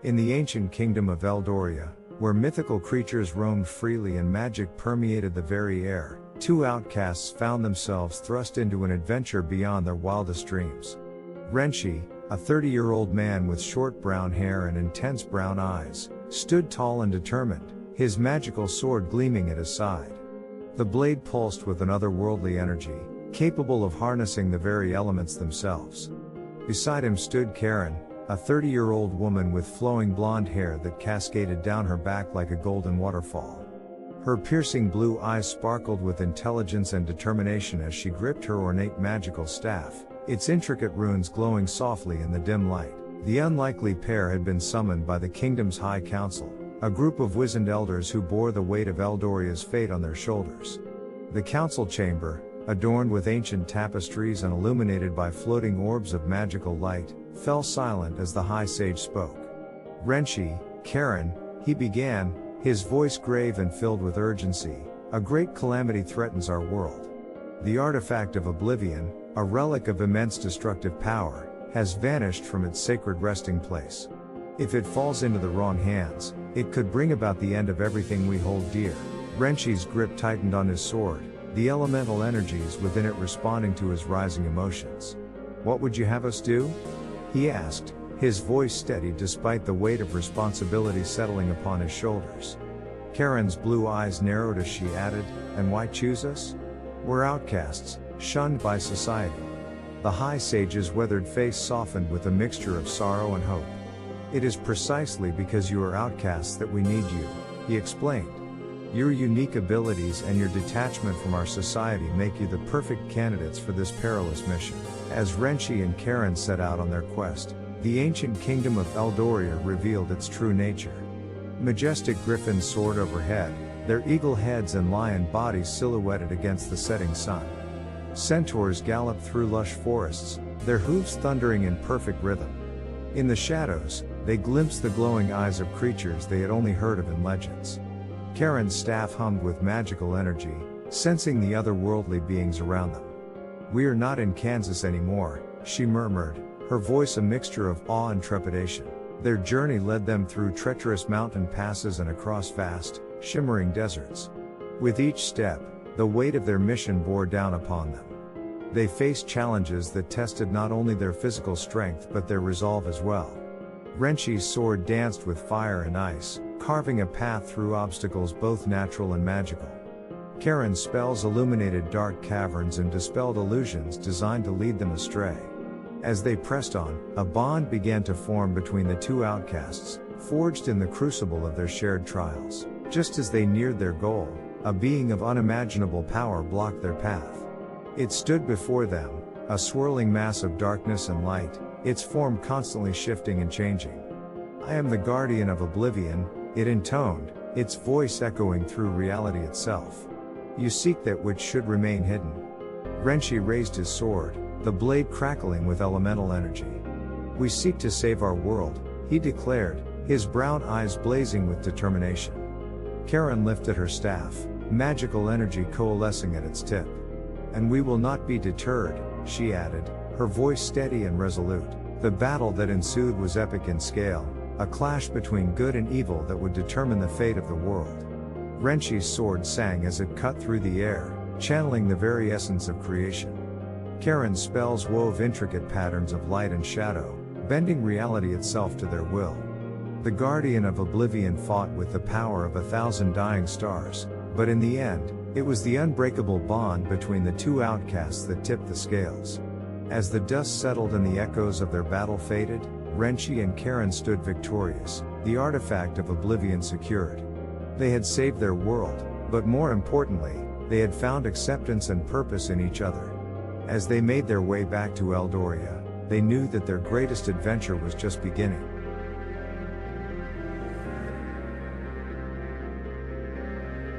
In the ancient kingdom of Eldoria, where mythical creatures roamed freely and magic permeated the very air, two outcasts found themselves thrust into an adventure beyond their wildest dreams. Renshi, a 30-year-old man with short brown hair and intense brown eyes, stood tall and determined, his magical sword gleaming at his side. The blade pulsed with an otherworldly energy, capable of harnessing the very elements themselves. Beside him stood Karen, a 30-year-old woman with flowing blonde hair that cascaded down her back like a golden waterfall. Her piercing blue eyes sparkled with intelligence and determination as she gripped her ornate magical staff, its intricate runes glowing softly in the dim light. The unlikely pair had been summoned by the kingdom's High Council, a group of wizened elders who bore the weight of Eldoria's fate on their shoulders. The council chamber, adorned with ancient tapestries and illuminated by floating orbs of magical light, fell silent as the High Sage spoke. Renshi, Karen, he began, his voice grave and filled with urgency, a great calamity threatens our world. The artifact of oblivion, a relic of immense destructive power, has vanished from its sacred resting place. If it falls into the wrong hands, it could bring about the end of everything we hold dear. Renshi's grip tightened on his sword, the elemental energies within it responding to his rising emotions. "What would you have us do?" he asked, his voice steady despite the weight of responsibility settling upon his shoulders. Karen's blue eyes narrowed as she added, "And why choose us? We're outcasts, shunned by society." The High Sage's weathered face softened with a mixture of sorrow and hope. "It is precisely because you are outcasts that we need you," he explained. "Your unique abilities and your detachment from our society make you the perfect candidates for this perilous mission." As Renshi and Karen set out on their quest, the ancient kingdom of Eldoria revealed its true nature. Majestic griffins soared overhead, their eagle heads and lion bodies silhouetted against the setting sun. Centaurs galloped through lush forests, their hooves thundering in perfect rhythm. In the shadows, they glimpsed the glowing eyes of creatures they had only heard of in legends. Karen's staff hummed with magical energy, sensing the otherworldly beings around them. "We are not in Kansas anymore," she murmured, her voice a mixture of awe and trepidation. Their journey led them through treacherous mountain passes and across vast, shimmering deserts. With each step, the weight of their mission bore down upon them. They faced challenges that tested not only their physical strength but their resolve as well. Renshi's sword danced with fire and ice, carving a path through obstacles both natural and magical. Karen's spells illuminated dark caverns and dispelled illusions designed to lead them astray. As they pressed on, a bond began to form between the two outcasts, forged in the crucible of their shared trials. Just as they neared their goal, a being of unimaginable power blocked their path. It stood before them, a swirling mass of darkness and light, its form constantly shifting and changing. "I am the guardian of oblivion," it intoned, its voice echoing through reality itself. "You seek that which should remain hidden." Renshi raised his sword, the blade crackling with elemental energy. "We seek to save our world," he declared, his brown eyes blazing with determination. Karen lifted her staff, magical energy coalescing at its tip. "And we will not be deterred," she added, her voice steady and resolute. The battle that ensued was epic in scale, a clash between good and evil that would determine the fate of the world. Renshi's sword sang as it cut through the air, channeling the very essence of creation. Karen's spells wove intricate patterns of light and shadow, bending reality itself to their will. The guardian of oblivion fought with the power of 1,000 dying stars, but in the end, it was the unbreakable bond between the two outcasts that tipped the scales. As the dust settled and the echoes of their battle faded, Renshi and Karen stood victorious, the artifact of oblivion secured. They had saved their world, but more importantly, they had found acceptance and purpose in each other. As they made their way back to Eldoria, they knew that their greatest adventure was just beginning.